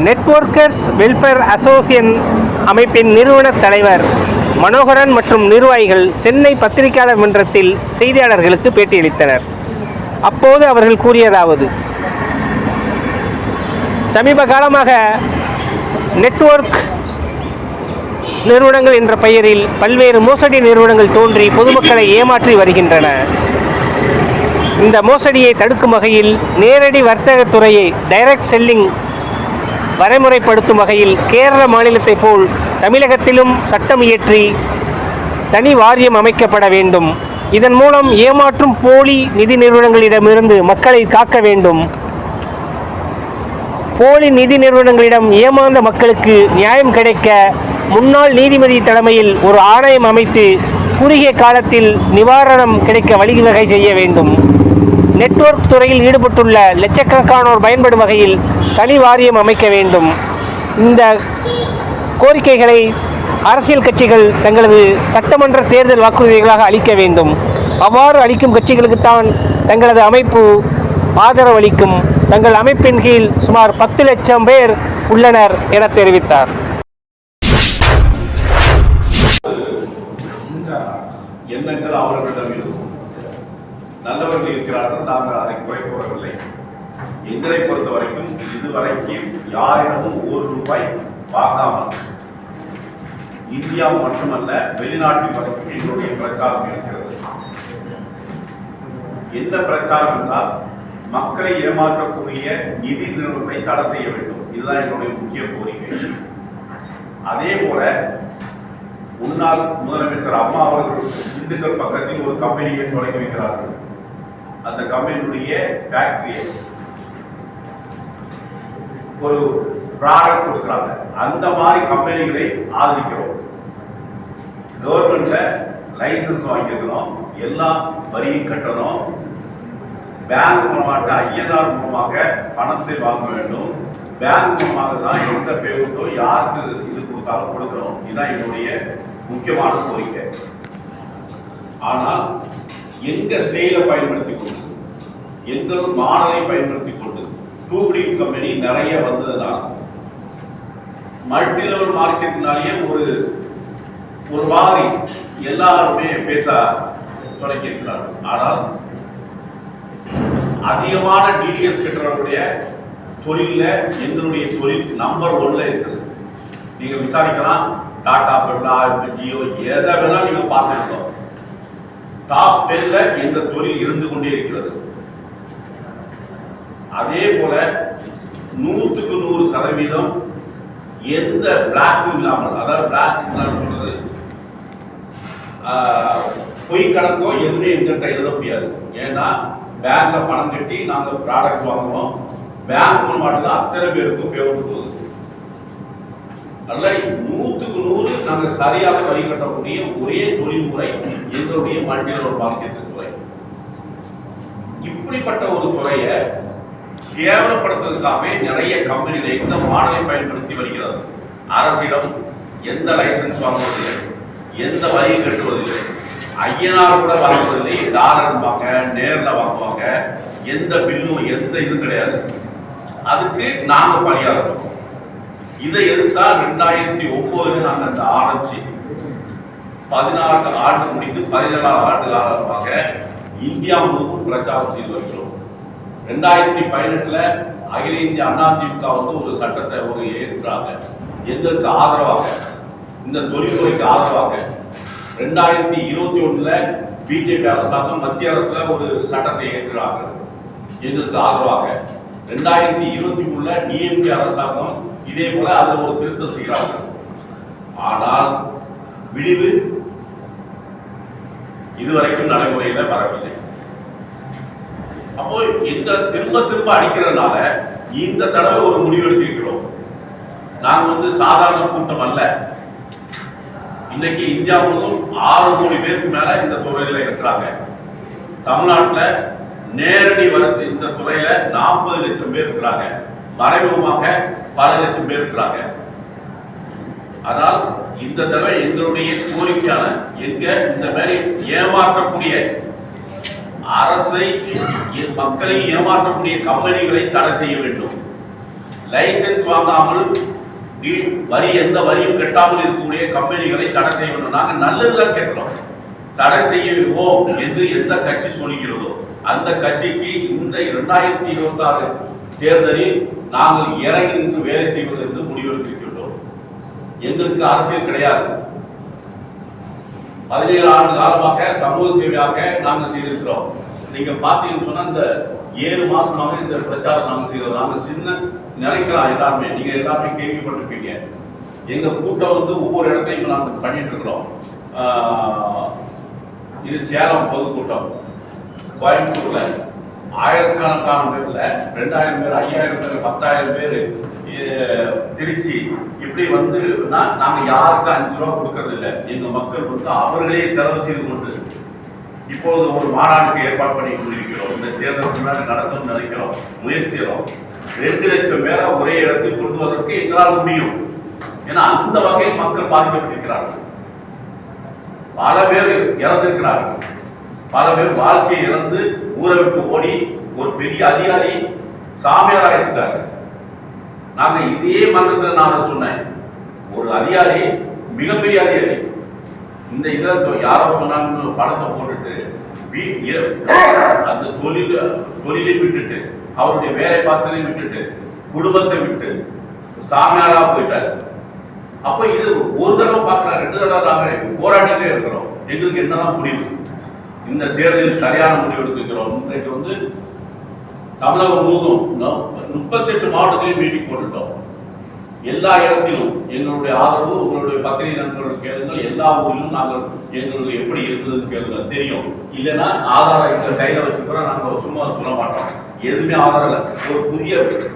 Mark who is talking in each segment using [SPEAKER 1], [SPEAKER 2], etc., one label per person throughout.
[SPEAKER 1] நெட்வொர்க்கர்ஸ் welfare association அமைப்பின் நிறுவன தலைவர் மனோகரன் மற்றும் நிர்வாகிகள் சென்னை பத்திரிகையாளர் மன்றத்தில் செய்தியாளர்களுக்கு பேட்டியளித்தனர். அப்போது அவர்கள் கூறியதாவது: சமீப காலமாக நெட்வொர்க் நிறுவனங்கள் என்ற பெயரில் பல்வேறு மோசடி நிறுவனங்கள் தோன்றி பொதுமக்களை ஏமாற்றி வருகின்றன. இந்த மோசடியை தடுக்கும் வகையில் நேரடி வர்த்தகத்துறையை டைரக்ட் செல்லிங் வரைமுறைப்படுத்தும் வகையில் கேரள மாநிலத்தைப் போல் தமிழகத்திலும் சட்டம் இயற்றி தனி வாரியம் அமைக்கப்பட வேண்டும். இதன் மூலம் ஏமாற்றும் போலி நிதி நிறுவனங்களிடமிருந்து மக்களை காக்க வேண்டும். போலி நிதி நிறுவனங்களிடம் ஏமாந்த மக்களுக்கு நியாயம் கிடைக்க முன்னாள் நீதிபதி தலைமையில் ஒரு ஆணையம் அமைத்து குறுகிய காலத்தில் நிவாரணம் கிடைக்க வழிவகை செய்ய வேண்டும். நெட்வொர்க் துறையில் ஈடுபட்டுள்ள லட்சக்கணக்கானோர் பயன்படும் வகையில் தனி வாரியம் அமைக்க வேண்டும். இந்த கோரிக்கைகளை அரசியல் கட்சிகள் தங்களது சட்டமன்ற தேர்தல் வாக்குறுதிகளாக அளிக்க வேண்டும். அவ்வாறு அளிக்கும் கட்சிகளுக்குத்தான் தங்களது அமைப்பு ஆதரவளிக்கும். தங்கள் அமைப்பின் கீழ் சுமார் 10 லட்சம் பேர் உள்ளனர் என தெரிவித்தார்.
[SPEAKER 2] எண்ணங்கள் அவர்களிடம் இருக்கும். நல்லவர்கள் இருக்கிறார்கள், நாங்கள் அதை குறை கூறவில்லை. எங்களை பொறுத்த வரைக்கும் இதுவரைக்கும் யாரிடமும் ₹1 வாங்காமல் இந்தியா மட்டுமல்ல வெளிநாட்டில் வரைக்கும் எங்களுடைய பிரச்சாரம் இருக்கிறது. என்ன பிரச்சாரம் என்றால் மக்களை ஏமாற்றக்கூடிய நிதி நிறுவனத்தை தடை செய்ய வேண்டும். இதுதான் என்னுடைய முக்கிய கோரிக்கை. அதே போல முன்னாள் முதலமைச்சர் அம்மா அவர்கள் திண்டுக்கல் பக்கத்தில் ஒரு கம்பெனியை தொடங்கி வைக்கிறார்கள். அந்த கம்பெனியுடைய ஃபேக்டரியை ஒரு ப்ராடக்ட் கொடுக்குறாங்க. அந்த மாதிரி கம்பெனிகளை ஆதரிக்கிறோம். கவர்மெண்ட்ல லைசன்ஸ் வாங்கியிருக்கணும், எல்லா வரியும் கட்டணும், பேங்க் மூலமாக ஐஎன்ஆர் மூலமாக பணத்தை வாங்க வேண்டும். பேங்க் மூலமாக தான் எந்த பேமெண்ட்டோ யாருக்கு இது கொடுத்தாலும் கொடுக்கணும். இதுதான் என்னுடைய முக்கியமான கோரிக்கை. ஆனால் எங்க ஸ்டைலை பயன்படுத்தி கொண்டு எந்த மாடலை பயன்படுத்தி கொண்டு டூப்ளிகேட் கம்பெனி நிறைய வந்ததுதான் மல்டி லெவல் மார்க்கெட்னாலேயே ஒரு மாதிரி எல்லாருமே பேச தொடங்கி இருக்கிறார்கள். ஆனால் அதிகமான டிடிஎஸ் கட்டுறவருடைய தொழில எங்களுடைய தொழில் நம்பர் 1ல இருக்குது. நீங்க விசாரிக்கலாம். டாடா, பிர்லா, ஜியோ எதை வேணாலும் நீங்க பார்த்துருக்கோம். டாப் 10ல எந்த தொழில் இருந்து கொண்டே இருக்கிறது. அதே போல 100க்கு 100% எந்த பிளாக்கும் இல்லாமல், அதாவது பிளாக் சொல்றது பொய் கணக்கோ எதுவுமே எங்கிட்ட எழுத முடியாது. ஏன்னா பேங்க்ல பணம் கட்டி நாங்கள் ப்ராடக்ட் வாங்குவோம். பேங்க் மூலமாக தான் அத்தனை பேருக்கும் பேமெண்ட் போகுது. அல்ல 100க்கு 100 நாங்கள் சரியாக வரி கட்டக்கூடிய ஒரே தொழில்முறை எங்களுடைய மல்டி லெவல் மார்க்கெட்டிங் துறை. இப்படிப்பட்ட ஒரு துறையை கேவலப்படுத்துவதற்காகவே நிறைய கம்பெனிகள் எந்த மாடலை பயன்படுத்தி வருகிறது. அரசிடம் எந்த லைசன்ஸ் வாங்குவதில்லை, எந்த வரியும் கட்டுவதில்லை, ஐஎன்ஆர் கூட வாங்குவதில்லை, டாலர் வாங்க நேரில் வாங்குவாங்க. எந்த பில்லும் எந்த இதுவும் கிடையாது. அதுக்கு நாங்கள் பணியாளர். இதை எதிர்த்தால் 2009 நாங்கள் அந்த ஆரம்பிச்சு 14 ஆண்டு முடித்து 17 ஆண்டு காலமாக இந்தியா முழுவதும் பிரச்சாரம் செய்து வருகிறோம். 2018 அகில இந்திய அதிமுக ஒரு சட்டத்தை ஏற்றாங்க. எங்களுக்கு ஆதரவாக, இந்த தொழில்துறைக்கு ஆதரவாக. 2021 பிஜேபி அரசாங்கம் மத்திய அரசுல ஒரு சட்டத்தை ஏற்றாங்க எங்களுக்கு ஆதரவாக. 2023 டிஎம்கே அரசாங்கம் இதே போல அதில் ஒரு திருத்தம் செய்கிறார்கள். ஆனால் விடிவு இதுவரைக்கும் நடைமுறையில் வரவில்லை. அப்போ இந்த திரும்ப அடிக்கிறதுனால இந்த தடவை ஒரு முடிவு எடுத்திருக்கிறோம். நாங்கள் சாதாரண கூட்டம் அல்ல. இன்னைக்கு இந்தியா முழுவதும் 6 கோடி பேருக்கு மேல இந்த துறையில இருக்கிறாங்க. தமிழ்நாட்டில் நேரடி இந்த துறையில 40 லட்சம் பேர் இருக்கிறாங்க. மறைமுகமாக பல லட்சம் பேர் இருக்கிறாங்க. ஆனால் இந்த தடவை எங்களுடைய கோரிக்கையான இந்த மாதிரி ஏமாற்றக்கூடிய அரசை மக்களை ஏமாற்றக்கூடிய கம்பெனிகளை தடை செய்ய வேண்டும். லைசன்ஸ் வாங்காமல் வரி எந்த வரியும் கட்டாமல் இருக்கக்கூடிய கம்பெனிகளை தடை செய்ய வேண்டும். நாங்கள் நல்லதுதான் கேட்கிறோம். தடை செய்வோம் என்று எந்த கட்சி சொல்லுகிறதோ அந்த கட்சிக்கு இந்த 2026 தேர்தலில் நாங்கள் இறங்கி நின்று வேலை செய்வது என்று முடிவெடுத்திருக்கின்றோம். எங்களுக்கு அரசியல் கிடையாது. 17 ஆண்டு காலமாக சமூக சேவையாக நாங்கள் செய்திருக்கிறோம். நீங்க பார்த்தீங்கன்னு சொன்னா இந்த 7 மாசமாக இந்த பிரச்சாரம் நாங்கள் செய்கிறோம். நாங்கள் சின்ன நினைக்கிறோம் எல்லாருமே, நீங்க எல்லாருமே கேள்விப்பட்டிருப்பீங்க. எங்க கூட்டம் வந்து ஒவ்வொரு இடத்தையும் நாங்கள் பண்ணிட்டு இருக்கிறோம். இது சேலம் பொதுக்கூட்டம், கோயம்புத்தூர்ல ஆயிரக்கணக்கான பேர்ல 2000 பேர், 5000 பேர், 10,000 பேர், திருச்சி, இப்படி வந்து நாங்க யாருக்கும் 5 ரூபா கொடுக்கறது இல்லை. எங்க மக்கள் வந்து அவர்களே செலவு செய்து கொண்டு இப்போது ஒரு மாநாட்டுக்கு ஏற்பாடு பண்ணி கொண்டிருக்கிறோம். இந்த தேர்தல் முன்னாடி நடத்தணும்னு நினைக்கிறோம், முயற்சி செய்கிறோம். 2 லட்சம் பேரை ஒரே இடத்தில் கொண்டு வருவதற்கு எங்களால் முடியும். ஏன்னா அந்த வகையில் மக்கள் பாதிக்கப்பட்டிருக்கிறார்கள். பல பேர் இறந்திருக்கிறார்கள். பல பேர் வாழ்க்கையை இழந்து ஊரை விட்டு ஓடி ஒரு பெரிய அதிகாரி சாமியாராக இருக்காரு. நாங்க இதே மன்றத்தில் நான் சொன்னேன், ஒரு அதிகாரி, மிகப்பெரிய அதிகாரி, இந்த இதில் யாரோ சொன்னாங்கன்னு பணத்தை போட்டுட்டு அந்த தொழிலை விட்டுட்டு, அவருடைய வேலை பார்த்ததை விட்டுட்டு, குடும்பத்தை விட்டு சாமியாரா போயிட்டாரு. அப்ப இது ஒரு தடவை பார்க்கலாம், 2 தடவை நாங்கள் போராடிட்டே இருக்கிறோம். எங்களுக்கு என்னதான் முடிவு? இந்த தேர்தலில் சரியான முடிவு எடுத்துக்கிறோம். இன்றைக்கு வந்து தமிழகம் முழுவதும் 38 மாவட்டத்திலையும் மீட்டிங் போட்டுட்டோம். எல்லா இடத்திலும் எங்களுடைய ஆதரவு, உங்களுடைய பத்திரிகை நண்பர்கள் கேளுங்கள். எல்லா ஊரிலும் நாங்கள் எங்களுக்கு எப்படி இருக்குதுன்னு கேளுங்க, தெரியும். இல்லைன்னா ஆதாரம் கையில் வச்சுக்கிறோம். நாங்கள் சும்மா சொல்ல மாட்டோம், எதுவுமே ஆதாரம் இல்லை. ஒரு புதிய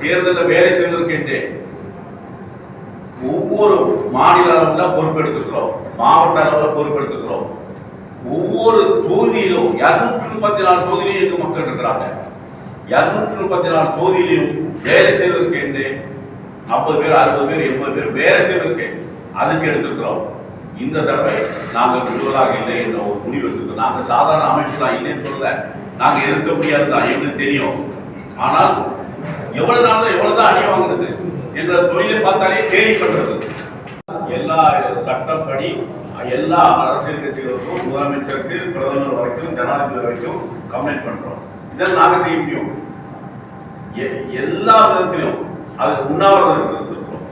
[SPEAKER 2] தேர்தலில் வேலை செய்வதற்கென்றே ஒவ்வொரு மாநில அளவில் பொறுப்பெடுத்துக்கிறோம், மாவட்ட அளவில் பொறுப்பெடுத்துக்கிறோம். ஒவ்வொரு தொகுதியிலும் 234 தொகுதியிலும் எங்க மக்கள் இருக்கிறாங்க. 234 தொகுதியிலும் வேலை செய்வதற்கு என்று 50 பேர், 60 பேர், 80 பேர் வேலை செய்வதற்கு அதுக்கு எடுத்திருக்கிறோம். இந்த தடவை நாங்கள் விடுவதாக இல்லை என்ற ஒரு முடிவு எடுத்துக்கிறோம். நாங்கள் சாதாரண அமைப்பு தான், இல்லைன்னு சொல்ல, நாங்கள் எதிர்க்க முடியாது தான், எங்களுக்கு தெரியும். ஆனால் எவ்வளவு நாள் எவ்வளவுதான் அடி வாங்குறது என்ற தொழிலை பார்த்தாலே கேள்விப்படுறது. எல்லா சட்டப்படி எல்லா அரசியல் கட்சிகளுக்கும், முதலமைச்சருக்கு, பிரதமர் வரைக்கும், ஜனாதிபதி வரைக்கும் கம்ப்ளைண்ட் பண்றோம். இதெல்லாம் நாங்கள் செய்ய முடியும். எல்லா விதத்திலும் அது உண்ணாவிரதம் இருக்கிறோம்.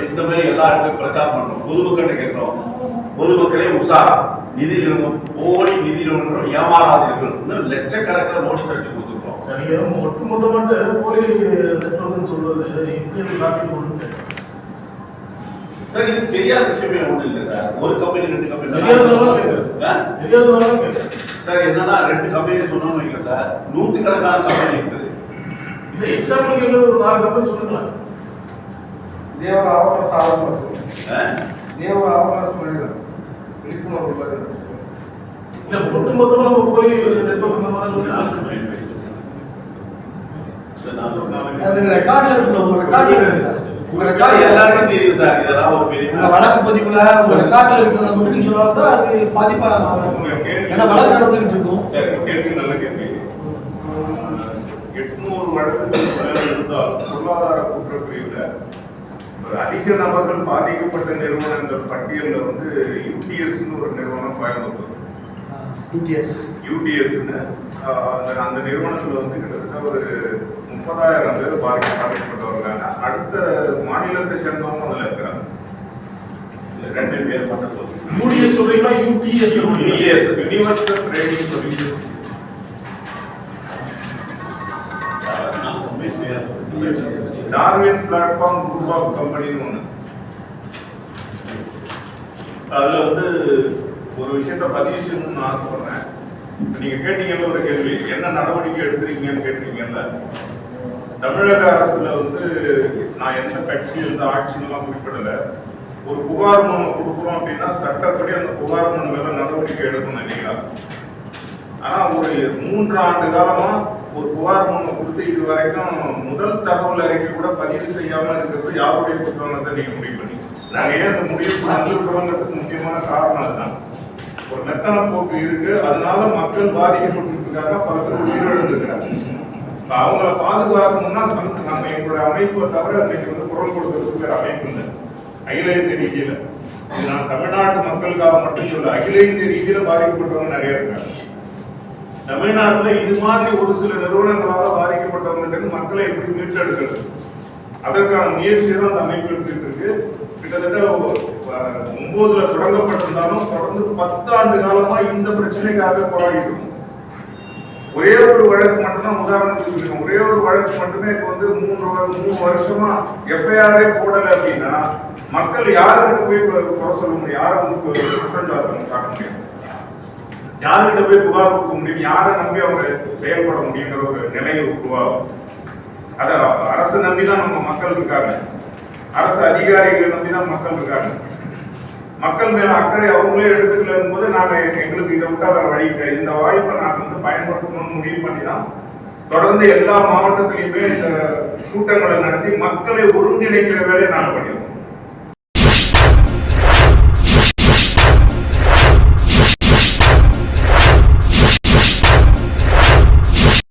[SPEAKER 2] இந்த மாதிரி எல்லா இடத்துலையும் பிரச்சாரம் பண்றோம். பொதுமக்கள் கேட்கிறோம், பொதுமக்களே உஷாரா, நிதி நிறுவனம் போலி நிதி நிறுவனம் ஏமாறாதீர்கள், லட்சக்கணக்கில் நோட்டீஸ் அடிச்சு கொடுத்துருக்கோம்.
[SPEAKER 3] சரிங்க, ஒட்டுமொத்தமாட்டு போலி நெட்வொர்க்னு சொல்றது எப்படி சாத்தியம் போடுறது
[SPEAKER 2] சார்? இது தெரியாத விஷயமே ஒன்றும் இல்லை சார். ஒரு கம்பெனி 2 கம்பெனி சார், என்னன்னா 2 கம்பெனி சொன்னோம்னு வைக்கல சார், 100கணக்கான கம்பெனி இருக்குது.
[SPEAKER 3] இல்லை, எக்ஸாம்பிளுக்கு ஒரு 4 கம்பெனி சொல்லுங்களேன்.
[SPEAKER 4] தேவர அவகாசம் தேவர அவகாசம் விழிப்புணர்வு
[SPEAKER 3] இல்லை, ஒட்டுமொத்தமாக நம்ம போலி நெட்வொர்க்
[SPEAKER 4] அது ரெக்கார்ட்ல இருக்கணும். உங்க ரெக்கார்டு
[SPEAKER 2] எல்லாருக்கும் தெரியும் சார். இதெல்லாம் ஒரு பெரிய
[SPEAKER 4] வழக்கு பதிவுல உங்க ரெக்கார்ட்ல இருக்கிறத மட்டும் நீங்க சொன்னா அது பாதிப்பா, ஏன்னா வழக்கு நடந்துகிட்டு இருக்கும்.
[SPEAKER 2] சரி, கேள்வி நல்ல கேள்வி. 800 வழக்குகள் மேல இருந்தால் பொருளாதார குற்றப்பிரிவுல அதிக நபர்கள் பாதிக்கப்பட்ட நிறுவனங்கள் பட்டியலில் வந்து யூடிஎஸ்ன்னு ஒரு நிறுவனம் கோயம்புத்தூர், யூடிஎஸ்ன்னு அந்த நிறுவனத்தில் வந்து கிட்டத்தட்ட ஒரு 30,000 பேர் பாதிக்கப்பட்டவர்களான அடுத்த மாநிலத்தை சேர்ந்தவங்க அதில் இருக்கிறாங்க. 2 பேர் மட்டும்
[SPEAKER 3] யூடிஎஸ் சொல்றீங்களா? UTS
[SPEAKER 2] universal trading services. Darwin platform group of கம்பெனின்னு ஒன்று. அதில் வந்து ஒரு விஷயத்தை பதிவு செய்யணும்னு ஆசைப்படுறேன். நீங்கள் கேட்டீங்கல்ல ஒரு கேள்வி, என்ன நடவடிக்கை எடுத்துருக்கீங்கன்னு கேட்டீங்கல்ல. தமிழக அரசுல வந்து நான் எந்த கட்சி எந்த ஆட்சியெல்லாம் குறிப்பிடலை. ஒரு புகார் மனு கொடுக்குறோம் அப்படின்னா சட்டப்படி அந்த புகார் மனு மேல நடவடிக்கை எடுக்கணும் இல்லைங்களா? ஆனால் ஒரு 3 ஆண்டு காலமா ஒரு புகார் மனு கொடுத்து இது வரைக்கும் முதல் தகவல் அறிக்கை கூட பதிவு செய்யாமல் இருக்கிறது யாருடைய குற்றவாளத்தை நீங்க முடிவு பண்ணி நாங்கள் ஏன் அந்த முடிவு குற்றவாளத்துக்கு முக்கியமான காரணம் அதுதான். ஒரு மெத்தன போக்கு இருக்கு, அதனால மக்கள் பாதிக்கப்பட்டிருக்காங்க, பல பேர் உயிரிழந்திருக்கிறாங்க.
[SPEAKER 5] அவங்கள பாதுகாக்கணும்னா நம்ம எங்களோட அமைப்பை தவிர இன்னைக்கு குரல் கொடுக்கறதுக்கு வேற அமைப்பு இல்லை அகில இந்திய ரீதியில. நான் தமிழ்நாட்டு மக்களுக்காக மட்டும் சொல்ல, அகில இந்திய ரீதியில பாதிக்கப்பட்டவங்க நிறைய இருக்காங்க. தமிழ்நாட்டுல இது மாதிரி ஒரு சில நிறுவனங்களால பாதிக்கப்பட்டவங்க மக்களை எப்படி மீட்டெடுக்கிறது, அதற்கான முயற்சியை தான் அந்த அமைப்பு எடுத்துட்டு இருக்கு. கிட்டத்தட்ட 9ல தொடங்கப்பட்டிருந்தாலும் தொடர்ந்து 10 ஆண்டு காலமா இந்த பிரச்சனைக்காக போராடிட்டு இருக்கோம். ஒரே ஒரு வழக்கு மட்டும்தான் உதாரணத்துக்கு சொல்லிருக்கோம். ஒரே ஒரு வழக்கு மட்டுமே இப்போ 3 வருஷமா எஃப்ஐஆரே போடலை அப்படின்னா மக்கள் யாருக்கிட்ட போய் குறை சொல்ல முடியும், யாரை குற்றம் காட்ட முடியும், யாருக்கிட்ட போய் புகார் கொடுக்க முடியும், யாரை நம்பி அவங்க செயல்பட முடியுங்கிற ஒரு நிலை உருவாகும். அதை அரசு நம்பிதான் நம்ம மக்கள் இருக்காங்க, அரசு அதிகாரிகளை நம்பிதான் மக்கள் இருக்காங்க. மக்கள் மேல அக்கறை அவங்களே எடுத்துக்கலும் போது நாங்க எங்களுக்கு இதை விட்டா வேற வழி இல்லை, இந்த வாய்ப்பை நாங்க பயன்படுத்தணும்னு முடிவு பண்ணி தான் தொடர்ந்து எல்லா மாவட்டத்திலையுமே இந்த கூட்டங்களை நடத்தி மக்களை ஒருங்கிணைக்கிற வேலையை நாங்கள் பண்ணிடுவோம்.